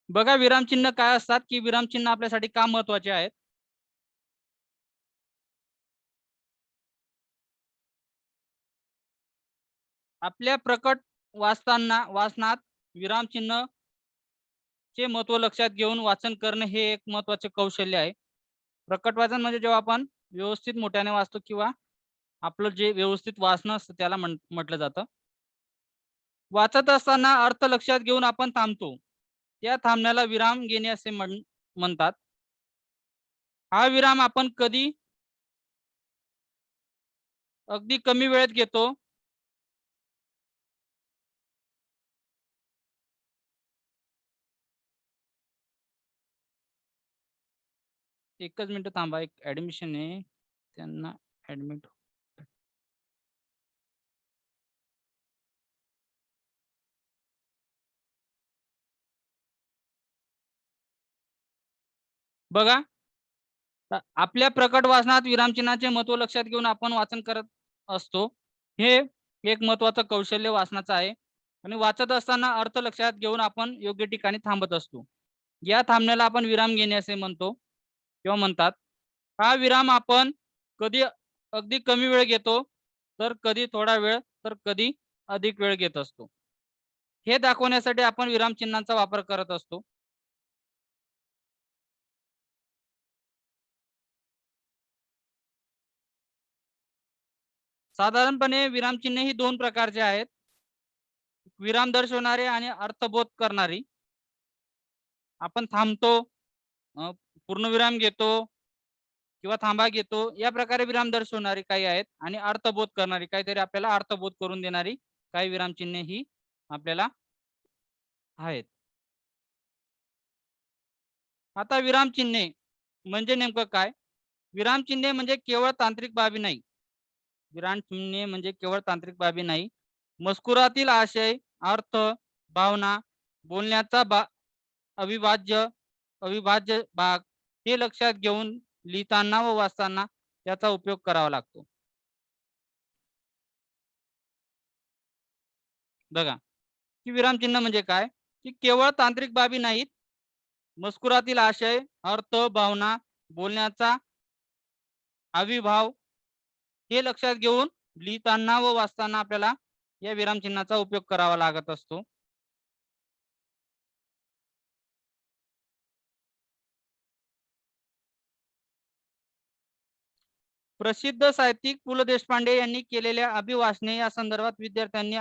बघा विरामचिन्ह काय असतात, की विरामचिन्ह आपल्यासाठी का महत्त्वाचे आहेत? आपल्या प्रकट वाचनात विरामचिन्ह चे महत्त्व लक्षात घेऊन वाचन करणे हे एक महत्त्वाचे कौशल्य आहे. प्रकट वाचन म्हणजे जेव्हा आपण व्यवस्थित मोठ्याने वाचतो किंवा आपलं जे व्यवस्थित वाचन असतं त्याला म्हटलं जातं. वाचत असताना अर्थ लक्षात घेऊन आपण थांबतो. त्या थांबण्याला विराम घेणे असे म्हणतात. हा विराम आपण कधी अगदी कमी वेळेत घेतो. एकच मिनिट थांबा. एक ॲडमिशन आहे. त्यांना ॲडमिट बघा, आपल्या प्रकट वाचनात विरामचिन्हाचे महत्त्व लक्षात घेऊन आपण वाचन करत असतो. हे एक महत्त्वाचं कौशल्य वाचनाचं आहे आणि वाचत असताना अर्थ लक्षात घेऊन आपण योग्य ठिकाणी थांबत असतो. या थांबण्याला आपण विराम घेणे असे म्हणतो किंवा म्हणतात. हा विराम आपण कधी अगदी कमी वेळ घेतो, तर कधी थोडा वेळ, तर कधी अधिक वेळ घेत असतो. हे दाखवण्यासाठी आपण विरामचिन्हांचा वापर करत असतो. साधारणपणे विरामचिन्हे ही 2 प्रकारचे आहेत. विराम दर्शवणारे आणि अर्थबोध करणारी. आपण थांबतो, अ, पूर्णविराम घेतो किंवा थांबा घेतो. या प्रकारे विराम दर्शवणारी काही आहेत आणि अर्थबोध करणारी काहीतरी आपल्याला अर्थबोध करून देणारी काही विरामचिन्हे ही आपल्याला आहेत. आता विरामचिन्हे म्हणजे नेमकं काय? विरामचिन्हे म्हणजे केवळ तांत्रिक बाबी नाही. विरामचिन्हे म्हणजे केवळ तांत्रिक बाबी नाही. मजकुरातील आशय, अर्थ, भावना, बोलण्याचा अविभाज्य अविभाज्य भाग हे लक्षात घेऊन लिहिताना व वाचताना त्याचा उपयोग करावा लागतो. बघा, की विरामचिन्ह म्हणजे काय? की केवळ तांत्रिक बाबी नाहीत. मजकुरातील आशय, अर्थ, भावना, बोलण्याचा अविभाव हे लक्षात घेऊन लिहिताना व वाचताना आपल्याला या विरामचिन्हाचा उपयोग करावा लागत असतो. प्रसिद्ध साहित्यिक पु. ल. देशपांडे यांनी केलेल्या अभिवाचने या संदर्भात विद्यार्थ्यांनी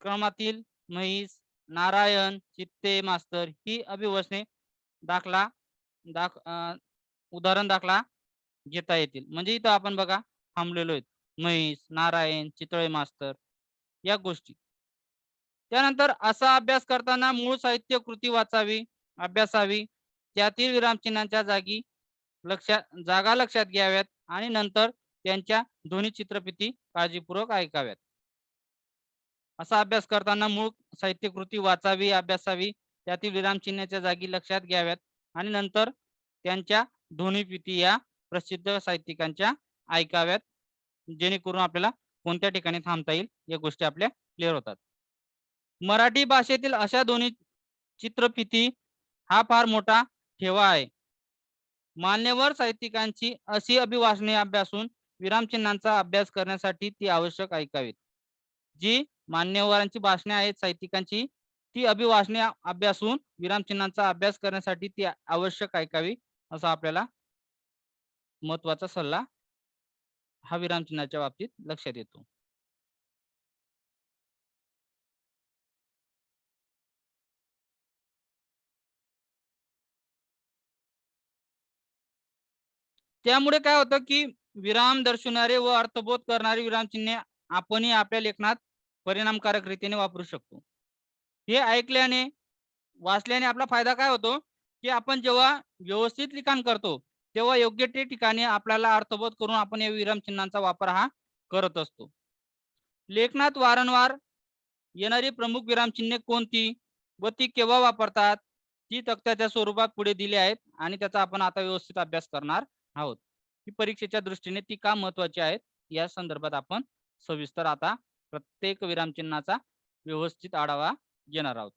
क्रमातील म्हैस, नारायण, चित्ते मास्तर ही अभिवचने दाखला दाख उदाहरण दाखला घेता येतील. म्हणजे इथं आपण बघा थांबलेलो आहेत. म्हैस, नारायण, चितळे मास्तर या गोष्टी. त्यानंतर असा अभ्यास करताना मूळ साहित्य कृती वाचावी, अभ्यासावी, त्यातील विरामचिन्हांच्या जागा लक्षात घ्याव्यात आणि नंतर त्यांच्या ध्वनी चित्रफिती काळजीपूर्वक ऐकाव्यात. असा अभ्यास करताना मूळ साहित्य कृती वाचावी, अभ्यासावी, त्यातील विरामचिन्हाच्या जागी लक्षात घ्याव्यात आणि नंतर त्यांच्या ध्वनिफिती या प्रसिद्ध साहित्यिकांच्या ऐकाव्यात. जेणेकरून आपल्याला कोणत्या ठिकाणी थांबता येईल या गोष्टी आपल्या क्लिअर होतात. मराठी भाषेतील अशा दोन्ही चित्रफिती हा फार मोठा ठेवा आहे. मान्यवर साहित्यिकांची अशी अभिवाचने अभ्यासून विरामचिन्हांचा अभ्यास करण्यासाठी ती आवश्यक ऐकावीत. जी मान्यवरांची भाषणे आहेत साहित्यिकांची, ती अभिवाचने अभ्यासून विरामचिन्हांचा अभ्यास करण्यासाठी ती आवश्यक ऐकावी, असा आपल्याला महत्त्वाचा सल्ला हा विरामचिन्हाच्या बाबतीत लक्षात येतो. त्यामुळे काय होतं, की विराम दर्शवणारे व अर्थबोध करणारी विरामचिन्हे आपणही आपल्या लेखनात परिणामकारक रीतीने वापरू शकतो. हे ऐकल्याने, वाचल्याने आपला फायदा काय होतो, की आपण जेव्हा व्यवस्थित लिखाण करतो, तेव्हा योग्य ते ठिकाणी आपल्याला अर्थबोध करून आपण या विरामचिन्हांचा वापर हा करत असतो. लेखनात वारंवार येणारी प्रमुख विरामचिन्हे कोणती व ती केव्हा वापरतात, ती तक्त्याच्या स्वरूपात पुढे दिली आहेत आणि त्याचा आपण आता व्यवस्थित अभ्यास करणार आहोत. ही परीक्षेच्या दृष्टीने ती का महत्वाची आहेत, या संदर्भात आपण सविस्तर आता प्रत्येक विरामचिन्हाचा व्यवस्थित आढावा घेणार आहोत.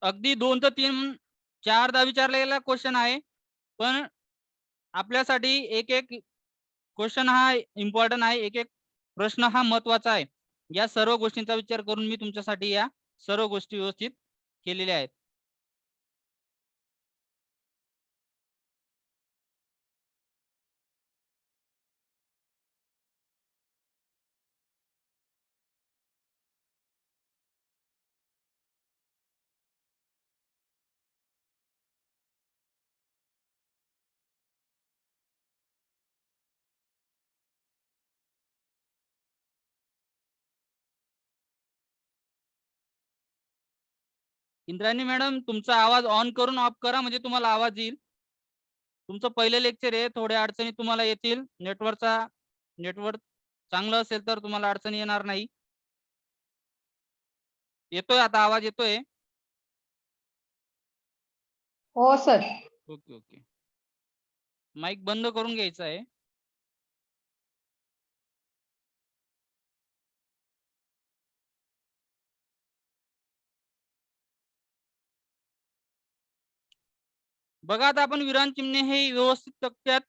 अगदी 2 ते 3 4दा विचारलेला क्वेश्चन आहे. पण आपल्यासाठी एक क्वेश्चन हा इम्पॉर्टंट आहे. एक प्रश्न हा महत्त्वाचा आहे. या सर्व गोष्टींचा विचार करून मी तुमच्यासाठी या सर्व गोष्टी व्यवस्थित केलेल्या आहेत. इंद्रायणी मॅडम, तुमचा आवाज ऑन करून ऑफ करा, म्हणजे तुम्हाला आवाज येईल. तुमचं पहिलं लेक्चर आहे. थोड्या अडचणी तुम्हाला येतील. नेटवर्क चांगलं असेल तर तुम्हाला अडचणी येणार नाही. येतोय आता आवाज येतोय? हो सर. Okay, okay. माईक बंद करून घ्यायचा आहे. बघा आता आपण विराम चिन्हे हे व्यवस्थित तक्त्यात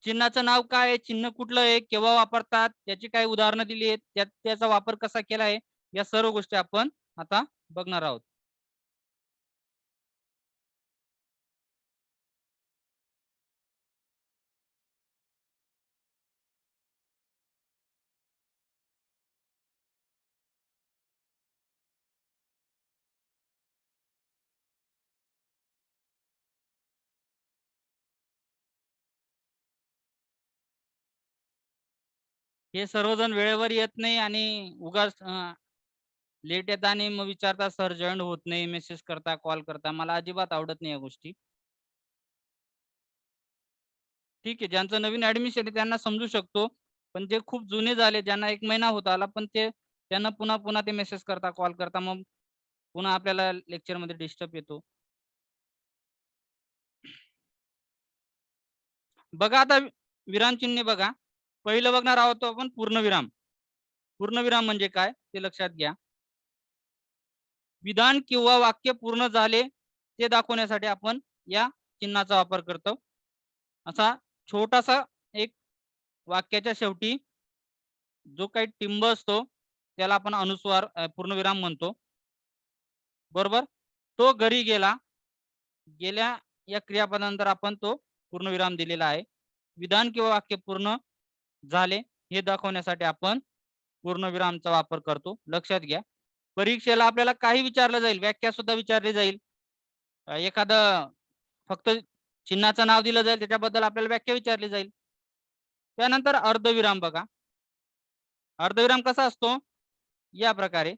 चिन्हाचं नाव काय आहे, चिन्ह कुठलं आहे, केव्हा वापरतात, त्याची काही उदाहरणं दिली आहेत, त्याचा वापर कसा केला आहे, या सर्व गोष्टी आपण आता बघणार आहोत. हे सर्वजण वेळेवर येत नाही आणि उगाच लेट येतात आणि मग विचारतात सर जॉईन होत नाही, मेसेज करता, कॉल करता. मला अजिबात आवडत नाही या गोष्टी. ठीक आहे, ज्यांचं नवीन ऍडमिशन आहे त्यांना समजू शकतो, पण जे खूप जुने झाले, ज्यांना 1 महिना होत आला, पण त्यांना पुन्हा पुन्हा ते मेसेज करता, कॉल करता, मग पुन्हा आपल्याला लेक्चरमध्ये डिस्टर्ब येतो. बघा आता विराम चिन्हे बघा. पहिलं बघणार आहोत आपण पूर्णविराम. पूर्णविराम म्हणजे काय ते लक्षात घ्या. विधान किंवा वाक्य पूर्ण झाले ते दाखवण्यासाठी आपण या चिन्हाचा वापर करतो. असा छोटासा एक वाक्याच्या शेवटी जो काही टिंब असतो त्याला आपण अनुस्वार पूर्णविराम म्हणतो. बरोबर? तो घरी गेला. गेल्या या क्रियापदानंतर आपण तो पूर्णविराम दिलेला आहे. विधान किंवा वाक्य पूर्ण झाले हे दाखवण्यासाठी आपण पूर्णविरामचा वापर करतो. लक्षात घ्या. परीक्षेला आपल्याला काही विचारलं जाईल, व्याख्या सुद्धा विचारली जाईल. एखादं फक्त चिन्हाचं नाव दिलं जाईल, त्याच्याबद्दल आपल्याला व्याख्या विचारली जाईल. त्यानंतर अर्धविराम बघा. अर्धविराम कसा असतो? या प्रकारे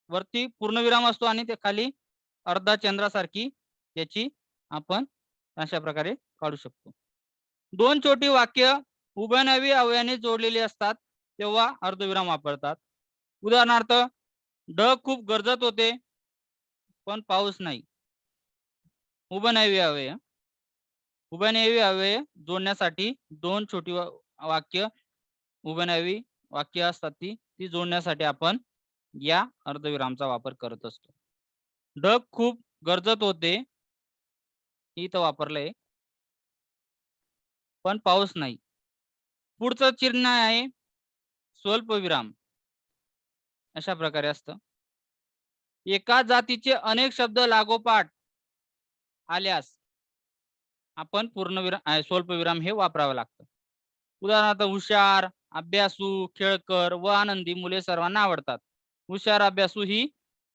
वरती पूर्णविराम असतो आणि ते खाली अर्धा चंद्रासारखी त्याची आपण अशा प्रकारे काढू शकतो. 2 छोटी वाक्य उभयनामी अवयवाने जोडलेली असतात तेव्हा अर्धविराम वापरतात. उदाहरणार्थ, ढग खूप गरजत होते पण पाऊस नाही. उभयनामी अव्यय. उभयनामी अव्यय जोडण्यासाठी 2 छोटी वाक्य उभयनामी वाक्य असतात ती जोडण्यासाठी आपण या अर्धविरामचा वापर करत असतो. ढग खूप गरजत होते इथं वापरलंय पण पाऊस नाही. पुढचं चिन्ह आहे स्वल्पविराम. अशा प्रकारे असतं. एका जातीचे अनेक शब्द लागोपाठ आल्यास आपण स्वल्पविराम हे वापरावं लागतं. उदाहरणार्थ, हुशार, अभ्यासू, खेळकर व आनंदी मुले सर्वांना आवडतात. हुशार, अभ्यासू ही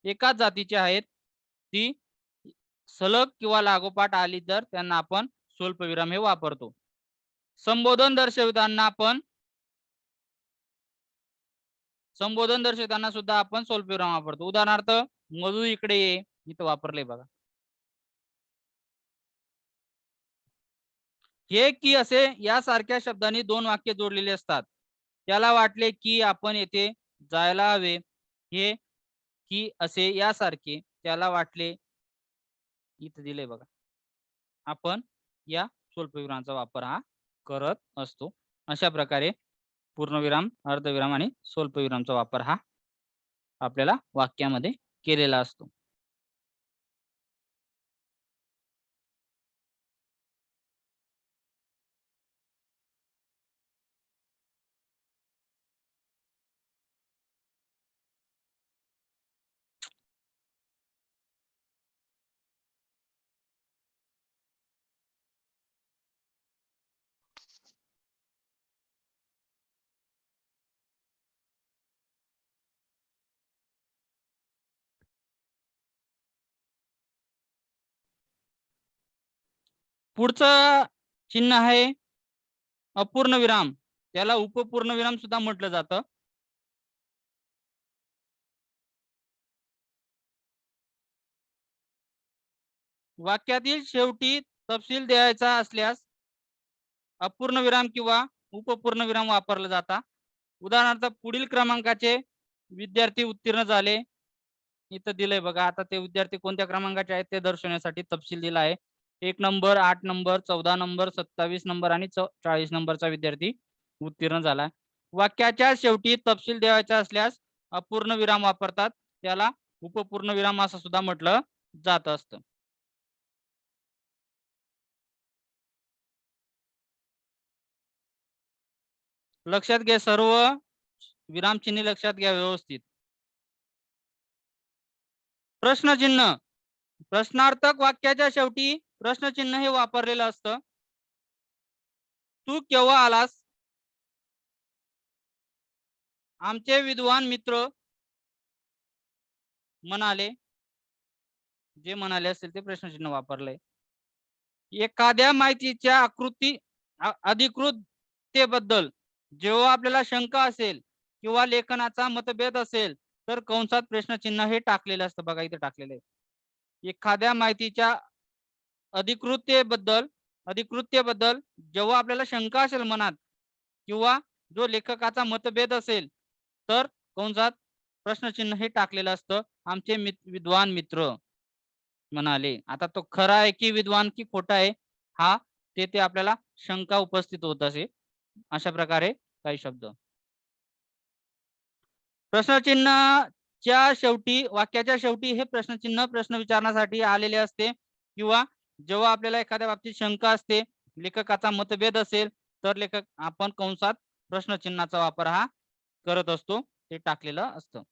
एकाच जातीची आहेत. ती सलग किंवा लागोपाठ आली तर त्यांना आपण स्वल्पविराम हे वापरतो. संबोधन दर्शविताना सुद्धा आपण स्वल्पविराम वापरतो. उदाहरणार्थ, मधु इकडे ये, इथं वापरले बघा. हे की असे यासारख्या शब्दांनी 2 वाक्य जोडलेले असतात. त्याला वाटले की आपण येथे जायला हवे. हे की असे यासारखे त्याला वाटले इथं दिले बघा. आपण या स्वल्पविरामाचा वापर हा करत असतो. अशा प्रकारे पूर्णविराम, अर्धविराम आणि स्वल्पविरामचा वापर हा आपल्याला वाक्यामध्ये केलेला असतो. पुढचं चिन्ह आहे अपूर्ण विराम, त्याला उपपूर्ण विराम सुद्धा म्हटलं जातं. वाक्यातील शेवटी तपशील द्यायचा असल्यास अपूर्ण विराम किंवा उपपूर्ण विराम वापरला जाता. उदाहरणार्थ पुढील क्रमांकाचे विद्यार्थी उत्तीर्ण झाले, इथं दिलंय बघा. आता ते विद्यार्थी कोणत्या क्रमांकाचे आहेत ते दर्शवण्यासाठी तपशील दिला आहे. 1 नंबर, 8 नंबर, 14 नंबर, 27 नंबर आणि 40 नंबरचा विद्यार्थी उत्तीर्ण झाला. वाक्याच्या शेवटी तपशील द्यायचा असल्यास अपूर्ण विराम वापरतात, त्याला उपपूर्ण विराम असं सुद्धा म्हटलं जात असतं. लक्षात घ्या, सर्व विरामचिन्हे लक्षात घ्या व्यवस्थित. प्रश्नचिन्ह, प्रश्नार्थक वाक्याच्या शेवटी प्रश्नचिन्ह हे वापरलेलं असतं. तू केव्हा आलास? आमचे विद्वान मित्र म्हणाले. जे म्हणाले असेल ते प्रश्नचिन्ह वापरलंय. एखाद्या माहितीच्या अधिकृततेबद्दल जेव्हा आपल्याला शंका असेल किंवा लेखनाचा मतभेद असेल तर कंसात प्रश्नचिन्ह हे टाकलेलं असतं. बघा इथे टाकलेलं आहे. एखाद्या माहितीच्या अधिकृततेबद्दल जेव्हा आपल्याला शंका असेल मनात किंवा जो लेखकाचा मतभेद असेल तर कंसात प्रश्नचिन्ह हे टाकलेलं असतं. आमचे विद्वान मित्र म्हणाले. आता तो खरा आहे की विद्वान की खोटा आहे, हा ते आपल्याला शंका उपस्थित होत असे. अशा प्रकारे काही शब्द. प्रश्नचिन्हाच्या शेवटी, वाक्याच्या शेवटी हे प्रश्नचिन्ह प्रश्न विचारण्यासाठी आलेले असते किंवा जेव्हा आपल्याला एखाद्या बाबतीत शंका असते, लेखकाचा मतभेद असेल तर आपण कंसात प्रश्नचिन्हाचा वापर हा करत असतो, ते टाकलेलं असतं.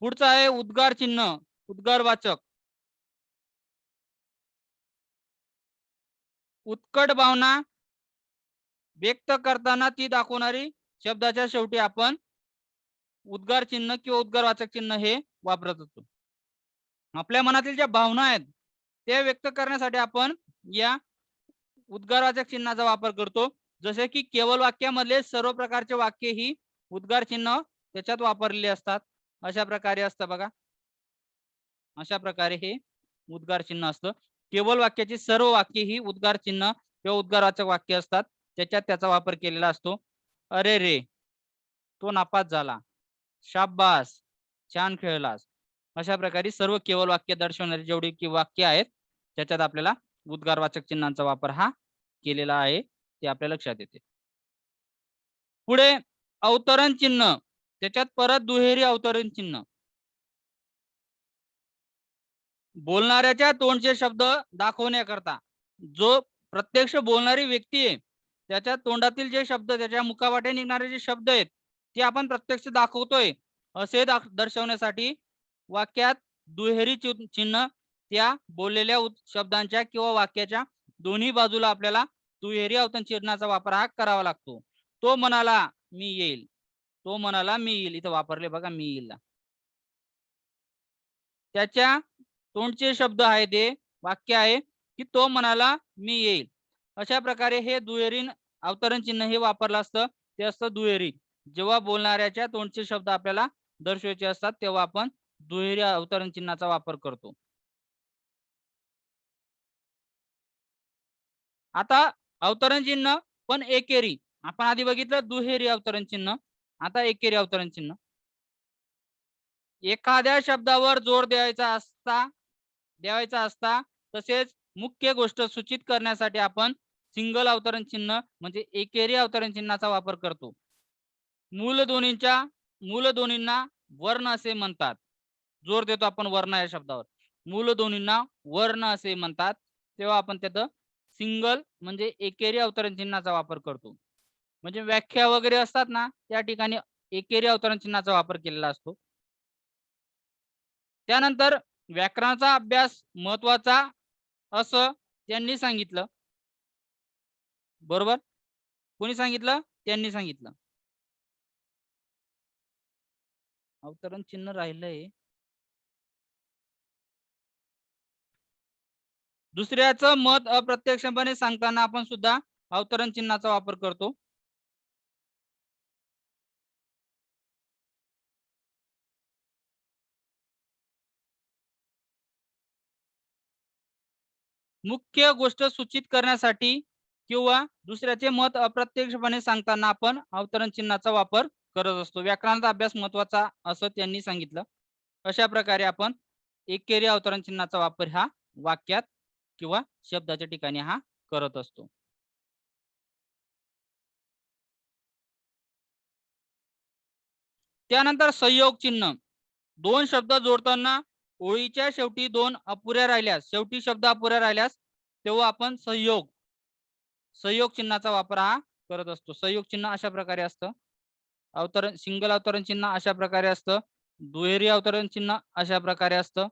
पुढचं आहे उद्गार चिन्ह, उद्गारवाचक. उत्कट भावना व्यक्त करताना ती दाखवणारी शब्दाच्या शेवटी आपण उद्गार चिन्ह किंवा उद्गारवाचक चिन्ह हे वापरत असतो. आपल्या मनातील ज्या भावना आहेत ते व्यक्त करण्यासाठी आपण या उद्गारवाचक चिन्हाचा वापर करतो. जसे की केवळ वाक्यामधले सर्व प्रकारचे वाक्य ही उद्गार चिन्ह त्याच्यात वापरलेले असतात. अशा प्रकारे असतं बघा. अशा प्रकारे हे उद्गार चिन्ह असतं. केवळ वाक्याची सर्व वाक्य ही उद्गार चिन्ह किंवा उद्गारवाचक वाक्य असतात, त्याच्यात त्याचा वापर केलेला असतो. अरे रे, तो नापास झाला, शाब्बास, छान खेळलास. अशा प्रकारे सर्व केवळ वाक्य दर्शवणारी जेवढी की वाक्य आहेत त्याच्यात आपल्याला उद्गारवाचक चिन्हांचा वापर हा केलेला आहे, ते आपल्या लक्षात येते. पुढे अवतरण चिन्ह, त्याच्यात परत दुहेरी अवतरण चिन्ह. बोलणाऱ्याच्या तोंडचे शब्द दाखवण्याकरता जो प्रत्यक्ष बोलणारी व्यक्ती आहे त्याच्या तोंडातील जे शब्द, त्याच्या मुखावाटे निघणारे जे शब्द आहेत ते आपण प्रत्यक्ष दाखवतोय असे दर्शवण्यासाठी वाक्यात दुहेरी चिन्ह त्या बोललेल्या शब्दांच्या किंवा वाक्याच्या दोन्ही बाजूला आपल्याला दुहेरी अवतरण चिन्हाचा वापर हा करावा लागतो. तो म्हणाला मी येईल, तो म्हणाला मी येईल, इथं वापरले बघा मी येईल. त्याच्या तोंडचे शब्द आहे ते वाक्य आहे की तो म्हणाला मी येईल. अशा प्रकारे हे दुहेरी अवतरण चिन्ह हे वापरलं असतं, ते असतं दुहेरी. जेव्हा बोलणाऱ्याच्या तोंडचे शब्द आपल्याला दर्शवायचे असतात तेव्हा आपण दुहेरी अवतरण चिन्हाचा वापर करतो. आता अवतरण चिन्ह पण एकेरी. आपण आधी बघितलं दुहेरी अवतरण चिन्ह, आता एकेरी अवतरण चिन्ह. एखाद्या शब्दावर जोर द्यावायचा असता तसेच मुख्य गोष्ट सूचित करण्यासाठी आपण सिंगल अवतरण चिन्ह म्हणजे एकेरी अवतरण चिन्हाचा वापर करतो. मूलध्वनींना वर्ण असे म्हणतात. जोर देतो आपण वर्ण या शब्दावर. मूलध्वनींना वर्ण असे म्हणतात. तेव्हा आपण त्यात सिंगल म्हणजे एकेरी अवतरण चिन्हाचा वापर करतो. म्हणजे व्याख्या वगैरे असतात ना त्या ठिकाणी एकेरी अवतरण चिन्हाचा वापर केलेला असतो. त्यानंतर व्याकरणाचा अभ्यास महत्वाचा असं त्यांनी सांगितलं. बरोबर? कोणी सांगितलं? त्यांनी सांगितलं. अवतरण चिन्ह राहिलंय. दुसऱ्याचं मत अप्रत्यक्षपणे सांगताना आपण सुद्धा अवतरण चिन्हाचा वापर करतो. मुख्य गोष्ट सूचित करण्यासाठी किंवा दुसऱ्याचे मत अप्रत्यक्षपणे सांगताना आपण अवतरण चिन्हाचा वापर करत असतो. व्याकरणाचा अभ्यास महत्वाचा असं त्यांनी सांगितलं. अशा प्रकारे आपण एकेरी अवतरण चिन्हाचा वापर हा वाक्यात किंवा शब्दाच्या ठिकाणी हा करत असतो. त्यानंतर संयोग चिन्ह. दोन शब्द जोडताना ओळीच्या शेवटी दोन अपुऱ्या राहिल्यास, शेवटी शब्द अपुऱ्या राहिल्यास तेव्हा आपण संयोग चिन्हाचा वापर हा करत असतो. संयोग चिन्ह अशा प्रकारे असतं. सिंगल अवतरण चिन्ह अशा प्रकारे असतं. दुहेरी अवतरण चिन्ह अशा प्रकारे असतं.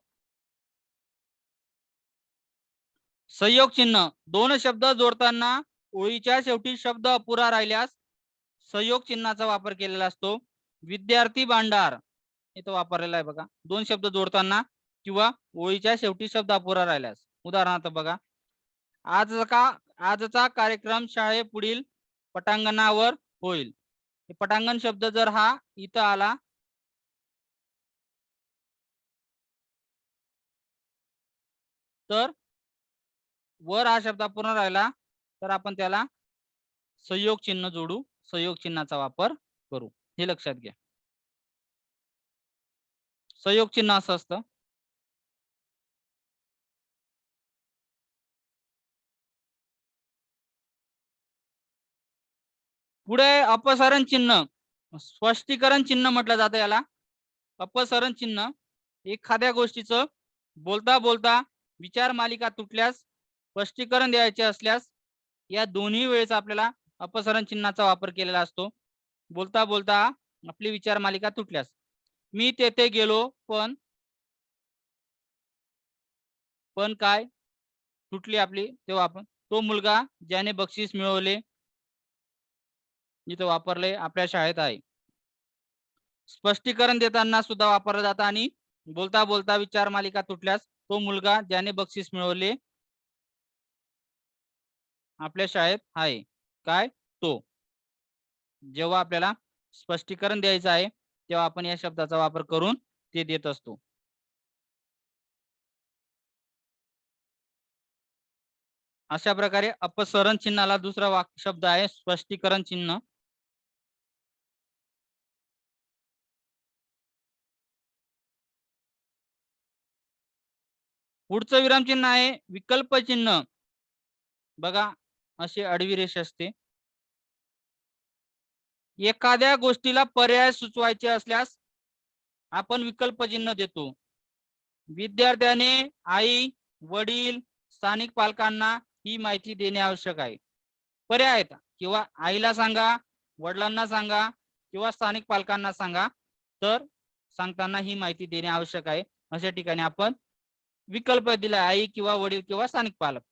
संयोग चिन्ह दोन शब्द जोडताना ओळीच्या शेवटी शब्द अपुरा राहिल्यास संयोग चिन्हाचा वापर केलेला असतो. विद्यार्थी भांडार इथं वापरलेला आहे बघा. दोन शब्द जोडताना किंवा ओळीच्या शेवटी शब्द अपुरा राहिल्यास. उदाहरणार्थ बघा, आजचा कार्यक्रम शाळेपुढील पटांगणावर होईल. पटांगण शब्द जर हा इथं आला तर वर हा शब्द अपूर्ण राहिला तर आपण त्याला संयोग चिन्ह जोडू, संयोग चिन्हाचा वापर करू. हे लक्षात घ्या. संयोग चिन्ह असं असतं. पुढे अपसरण चिन्ह, स्पष्टीकरण चिन्ह म्हटलं जातं याला. अपसरण चिन्ह एखाद्या गोष्टीचं बोलता बोलता विचार मालिका तुटल्यास, स्पष्टीकरण द्यायचे असल्यास या दोन्ही वेळेस आपल्याला अपसरण चिन्हाचा वापर केलेला असतो. बोलता बोलता आपली विचार मालिका तुटल्यास, मी तेथे गेलो पण काय तुटली आपली, तेव्हा आपण तो मुलगा ज्याने बक्षीस मिळवले इथं वापरले आपल्या शाळेत आहे. स्पष्टीकरण देताना सुद्धा वापरलं जातं आणि बोलता बोलता विचार मालिका तुटल्यास तो मुलगा ज्याने बक्षीस मिळवले आपल्या शाळेत आहे. काय तो. जेव्हा आपल्याला स्पष्टीकरण द्यायचं आहे तेव्हा आपण या शब्दाचा वापर करून ते देत असतो. अशा प्रकारे अपसरण चिन्हाला दुसरा शब्द आहे स्पष्टीकरण चिन्ह. पुढचं विराम चिन्ह आहे विकल्प चिन्ह. बघा, अशी आडवी रेष असते. एखाद्या गोष्टीला पर्याय सुचवायचे असल्यास आपण विकल्प चिन्ह देतो. विद्यार्थ्याने आई, वडील, स्थानिक पालकांना ही माहिती देणे आवश्यक आहे. पर्याय आहेत किंवा आईला सांगा, वडिलांना सांगा किंवा स्थानिक पालकांना सांगा. तर सांगताना ही माहिती देणे आवश्यक आहे. अशा ठिकाणी आपण विकल्प दिला, आई किंवा वडील किंवा स्थानिक पालक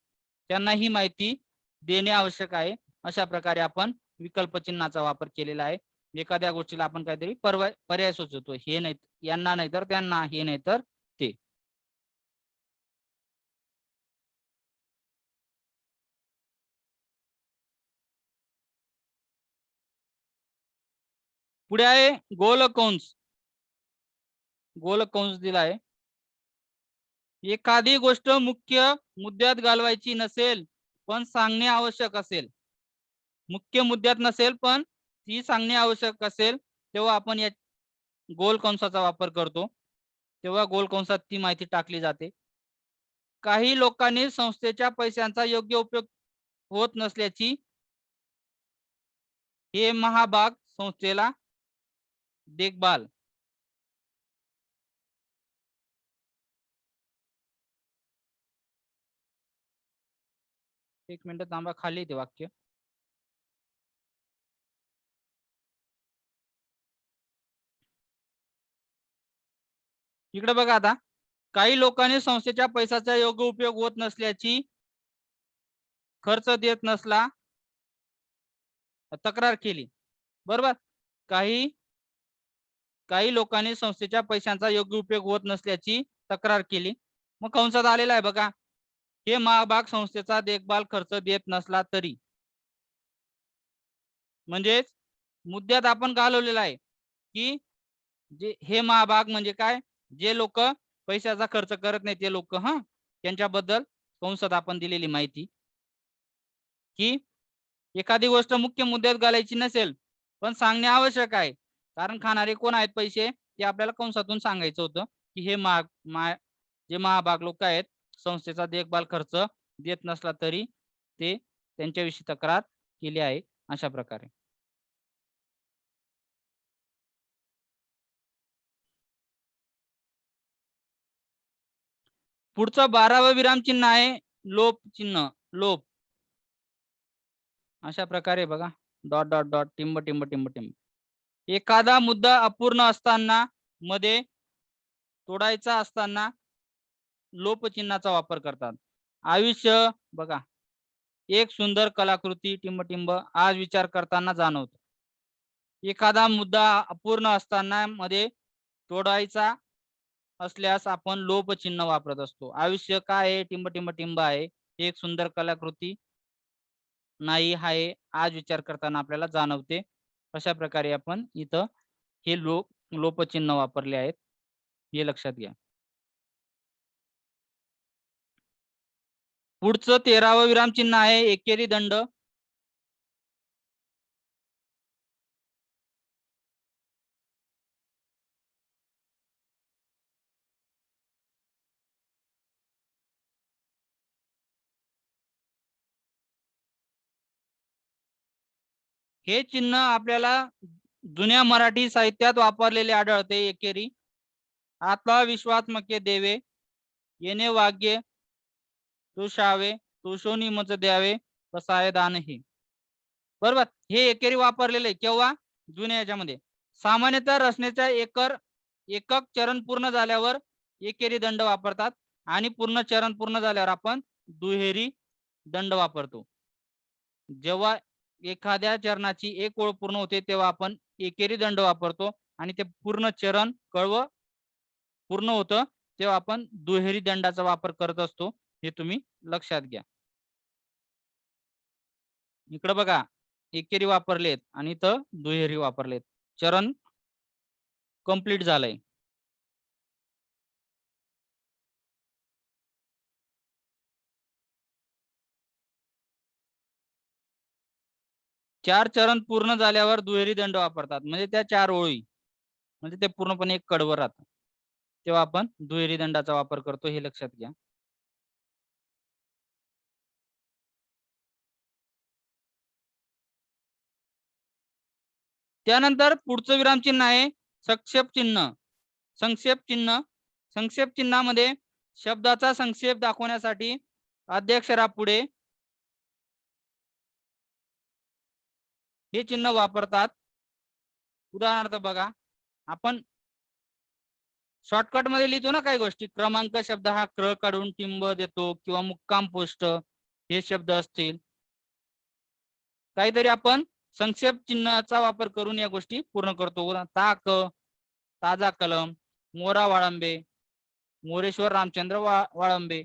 त्यांना ही माहिती देणे आवश्यक आहे. अशा प्रकारे आपण विकल्प चिन्हाचा वापर केलेला आहे. एखाद्या गोष्टीला आपण काहीतरी पर्याय सुचवतो. हे नाही, यांना नाही तर त्यांना, हे नाही तर ते. पुढे आहे गोलकंस. गोलकंस दिला आहे. एखादी गोष्ट मुख्य मुद्द्यात घालवायची नसेल पण सांगणे आवश्यक असेल, मुख्य मुद्द्यात नसेल पण ती सांगणे आवश्यक असेल तेव्हा आपण या गोल कंसाचा वापर करतो. तेव्हा गोल कंसात ती माहिती टाकली जाते. काही लोकांनी संस्थेच्या पैशांचा योग्य उपयोग होत नसल्याची हे महाभाग संस्थेला देखभाल. एक मिनिट थांबा, खाली येते वाक्य. इकडे बघा आता, काही लोकांनी संस्थेच्या पैशाचा योग्य उपयोग होत नसल्याची, खर्च देत नसला तक्रार केली. बरोबर. काही काही लोकांनी संस्थेच्या पैशांचा योग्य उपयोग होत नसल्याची तक्रार केली. मग कंसात आलेला आहे बघा, हे महाभाग संस्थेचा देखभाल खर्च देत नसला तरी. म्हणजेच मुद्द्यात आपण घालवलेला आहे की जे हे महाभाग म्हणजे काय, जे लोक पैशाचा खर्च करत नाही ते लोक, त्यांच्याबद्दल कंसात आपण दिलेली माहिती की एखादी गोष्ट मुख्य मुद्द्यात घालायची नसेल पण सांगणे आवश्यक आहे, कारण खाणारे कोण आहेत पैसे ते आपल्याला कंसातून सांगायचं होतं की हे जे महाभाग लोक आहेत संस्थेचा देखभाल खर्च देत नसला तरी ते त्यांच्याविषयी तक्रार केली आहे, अशा प्रकारे. पुढचं 12वं विरामचिन्ह आहे लोप चिन्ह. लोप अशा प्रकारे बघा, डॉट डॉट डॉट टिंब टिंब टिंब टिंब. एखादा मुद्दा अपूर्ण असताना, मध्ये तोडायचा असताना लोप चिन्हाचा वापर करतात. आयुष्य बघा, एक सुंदर कलाकृती टिंब टिंब आज विचार करताना जाणवतो. एखादा मुद्दा अपूर्ण असताना मध्ये तोडायचा असल्यास आपण लोप चिन्ह वापरत असतो. आयुष्य काय आहे, टिंब टिंब टिंब आहे. एक सुंदर कलाकृती नाही आहे, आज विचार करताना आपल्याला जाणवते. अशा प्रकारे आपण इथं हे लोपचिन्ह वापरले आहेत, हे लक्षात घ्या. पुढचं 13वं विरामचिन्ह आहे एकेरी दंड. हे चिन्ह आपल्याला जुन्या मराठी साहित्यात वापरलेले आढळते. एकेरी आत्मा विश्वात्मके देवे, येणे वाग्य तुषावे, तुषोनी मच द्यावे, कसाय दान हे. बरोबर, हे एकेरी वापरलेले केव्हा, जुन्या याच्यामध्ये. सामान्यतः रचनेचा एकक चरण पूर्ण झाल्यावर एकेरी दंड वापरतात आणि पूर्ण चरण पूर्ण झाल्यावर आपण दुहेरी दंड वापरतो. जेव्हा एखाद्या चरणाची एक ओळ पूर्ण होते तेव्हा आपण एकेरी दंड वापरतो आणि ते पूर्ण चरण कळव पूर्ण होतं तेव्हा आपण दुहेरी दंडाचा वापर करत असतो. हे तुम्ही लक्षात घ्या. इकडे बघा, एकेरी वापरलेत आणि इथं दुहेरी वापरलेत. चरण कंप्लीट झालंय. चार चरण पूर्ण झाल्यावर दुहेरी दंड वापरतात, म्हणजे त्या 4 ओळी म्हणजे ते पूर्णपणे एक कडवं राहतं, तेव्हा आपण दुहेरी दंडाचा वापर करतो, हे लक्षात घ्या. त्यानंतर पुढचं विरामचिन्ह आहे संक्षेप चिन्ह. संक्षेप चिन्ह, संक्षेप चिन्हामध्ये शब्दाचा संक्षेप दाखवण्यासाठी अद्याक्षरापुढे हे चिन्ह वापरतात. उदाहरणार्थ बघा, आपण शॉर्टकट मध्ये लिहितो ना काही गोष्टी, क्रमांक शब्द हा क्र काढून टिंब देतो किंवा मुक्काम पोस्ट हे शब्द असतील, काहीतरी आपण संक्षेप चिन्हाचा वापर करून या गोष्टी पूर्ण करतो. ताक, ताजा कलम, मोरा वाळंबे, मोरेश्वर रामचंद्र वाळंबे.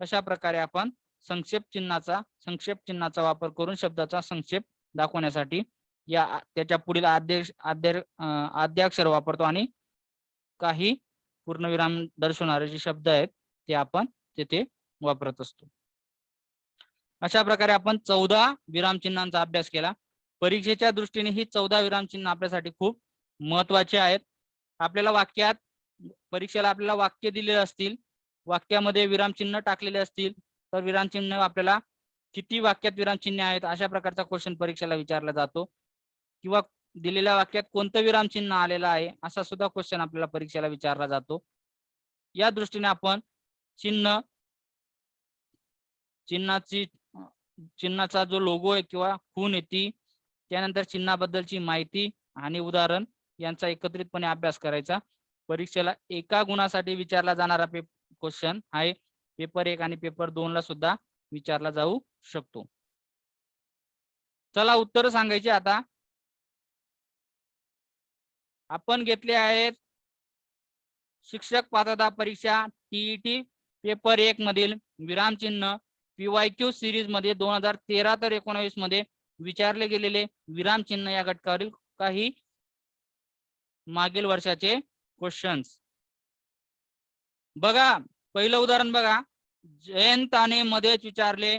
अशा प्रकारे आपण संक्षेप चिन्हाचा वापर करून शब्दाचा संक्षेप दाखवण्यासाठी या त्याच्या पुढील आद्याक्षर वापरतो आणि काही पूर्णविराम दर्शवणारे जे शब्द आहेत ते आपण तिथे वापरत असतो. अशा प्रकारे आपण 14 विरामचिन्हांचा अभ्यास केला. परीक्षेच्या दृष्टीने ही 14 विरामचिन्ह आपल्यासाठी खूप महत्वाचे आहेत. आपल्याला वाक्यात परीक्षेला आपल्याला वाक्य दिलेले असतील, वाक्यामध्ये विरामचिन्ह टाकलेले असतील, तर विरामचिन्ह आपल्याला किती वाक्यात विरामचिन्ह आहेत अशा प्रकारचा क्वेश्चन परीक्षेला विचारला जातो, किंवा दिलेल्या वाक्यात कोणतं विरामचिन्ह आलेलं आहे असा सुद्धा क्वेश्चन आपल्याला परीक्षेला विचारला जातो. या दृष्टीने आपण चिन्हाचा जो लोगो आहे किंवा खूण आहे ती, त्यानंतर चिन्हाबद्दलची माहिती आणि उदाहरण यांचा एकत्रितपणे अभ्यास करायचा. परीक्षेला एका गुणासाठी विचारला जाणारा क्वेश्चन आहे पेपर 1 आणि पेपर 2 ला सुद्धा विचारला जाऊ शकतो. चला उत्तर सांगायचे आता. आपण घेतले आहेत शिक्षक पात्रता परीक्षा TET पेपर 1 मधील विरामचिन्ह PYQ सिरीज मध्ये 2013 तर 19 मध्ये विचारले गेलेले विरामचिन्ह या घटकावरील काही मागील वर्षाचे क्वेश्चन्स बघा. पहिलं उदाहरण बघा. जयंताने मध्येच विचारले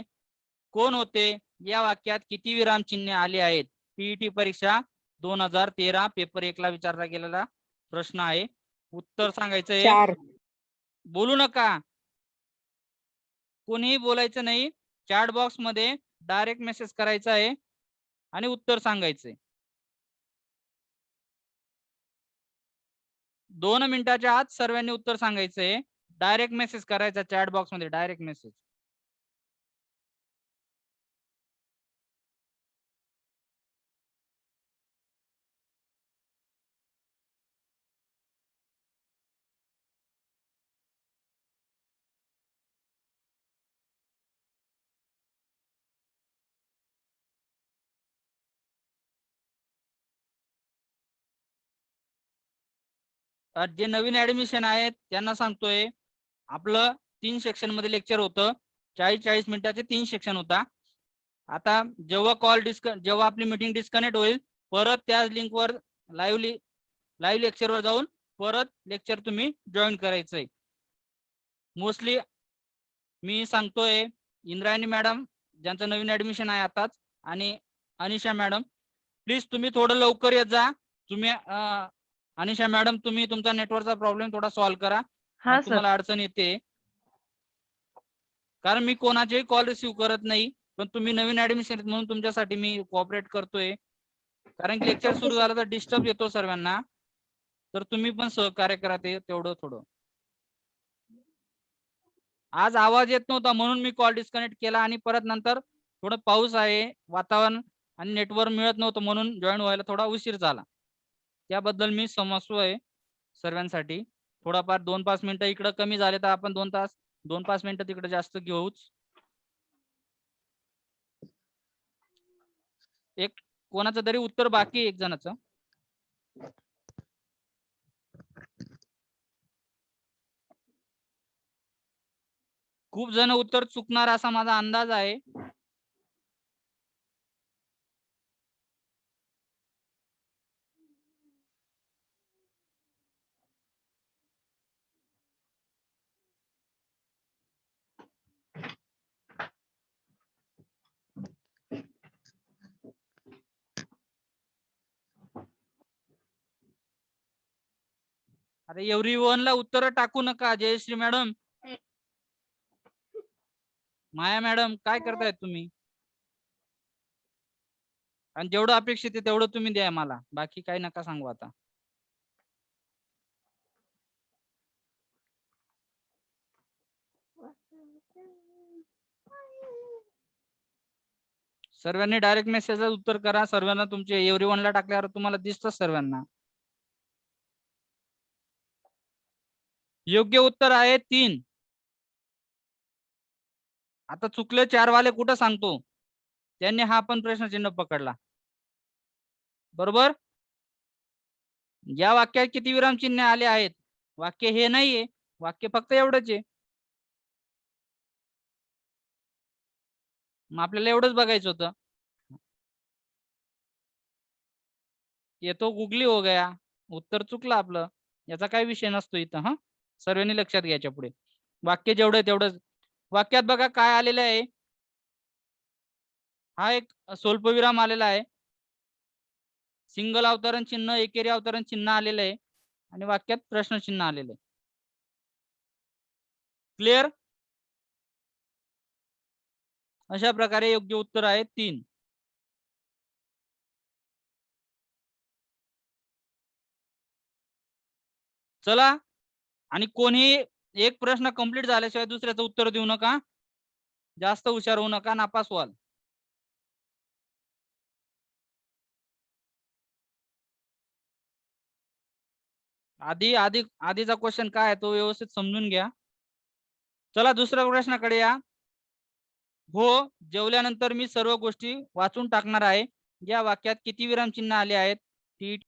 कोण होते या वाक्यात किती विरामचिन्हे आली आहेत. पीईटी परीक्षा 2013 पेपर 1 ला विचारला गेलेला प्रश्न आहे. उत्तर सांगायचंय. 4. बोलू नका, कोणीही बोलायचं नाही. चॅट बॉक्स मध्ये डायरेक्ट मेसेज करायचा आहे आणि उत्तर सांगायचंय. 2 मिनिटाच्या आत सर्वांनी उत्तर सांगायचंय. डायरेक्ट मेसेज करायचा चॅट बॉक्स मध्ये, डायरेक्ट मेसेज. जे नवीन ऍडमिशन आहेत त्यांना सांगतोय, आपलं 3 सेक्शन मध्ये लेक्चर होतं. 40 मिनिटाचे 3 सेक्शन होता. आता जेव्हा आपली मीटिंग डिस्कनेक्ट होईल, परत त्या लिंकवर लाईव्ह लेक्चरवर जाऊन परत लेक्चर तुम्ही जॉईन करायचंय. मोस्टली मी सांगतोय इंद्रायणी मॅडम ज्यांचं नवीन ऍडमिशन आहे आताच, आणि अनिशा मॅडम, प्लीज तुम्ही थोडं लवकर येत जा. तुम्ही अनिशा मॅडम, तुम्ही तुमचा नेटवर्कचा प्रॉब्लेम थोडा सॉल्व्ह करा. हा सर. तुम्हाला अडचण येते कारण मी कोणाचेही कॉल रिसीव्ह करत नाही, पण तुम्ही नवीन ऍडमिशन म्हणून तुमच्यासाठी मी कोऑपरेट करतोय. कारण लेक्चर सुरू झालं तर डिस्टर्ब येतो सर्वांना, तर तुम्ही पण सहकार्य करा तेवढं थोडं. आज आवाज येत नव्हता म्हणून मी कॉल डिस्कनेक्ट केला आणि परत नंतर थोडं पाऊस आहे, वातावरण आणि नेटवर्क मिळत नव्हतं म्हणून जॉईन व्हायला थोडा उशीर झाला. त्याबद्दल मी समजतो आहे सर्वांसाठी. थोडाफार 2-5 मिनिटं इकडं कमी झाले तर आपण 2-5 मिनिटं तिकडे जास्त घेऊच. एक कोणाचं तरी उत्तर बाकी एक जणाचं. खूप जण उत्तर चुकणार असा माझा अंदाज आहे. अरे एव्हरीवन ला उत्तर टाकू नका. जयश्री मॅडम, माया मॅडम, काय करतायत तुम्ही? आणि जेवढं अपेक्षित आहे तेवढं तुम्ही द्या मला, बाकी काही नका सांगू आता. सर्वांनी डायरेक्ट मेसेजला उत्तर करा. सर्वांना तुमचे एव्हरीवन ला टाकल्यावर तुम्हाला दिसतं सर्वांना. योग्य उत्तर आहे 3. आता चुकले 4 वाले कुठं सांगतो, त्यांनी हा पण प्रश्नचिन्ह पकडला. बरोबर. या वाक्यात किती विरामचिन्हे आले आहेत? वाक्य हे नाहीये, वाक्य फक्त एवढंच आहे. मग आपल्याला एवढंच बघायचं होतं. ये तो गुगली हो गया, उत्तर चुकलं आपलं. याचा काही विषय नसतो इथं. हा, सर्वांनी लक्षात घ्यायच्या पुढे. वाक्य जेवढं तेवढंच. वाक्यात बघा काय आलेलं आहे. हा एक स्वल्पविराम आलेला आहे, सिंगल अवतरण चिन्ह, एकेरी अवतरण चिन्ह आलेलं आहे आणि वाक्यात प्रश्नचिन्ह आलेलं आहे. क्लिअर? अशा प्रकारे योग्य उत्तर आहे 3. चला, आणि कोणी एक प्रश्न कंप्लीट झाल्याशिवाय दुसऱ्याचं उत्तर देऊ नका. जास्त हुशार होऊ नका, नापास व्हाल. आधीचा क्वेश्चन काय आहे तो व्यवस्थित समजून घ्या. चला दुसऱ्या प्रश्नाकडे या. हो, जेवल्यानंतर मी सर्व गोष्टी वाचून टाकणार आहे. या वाक्यात किती विरामचिन्ह आले आहेत?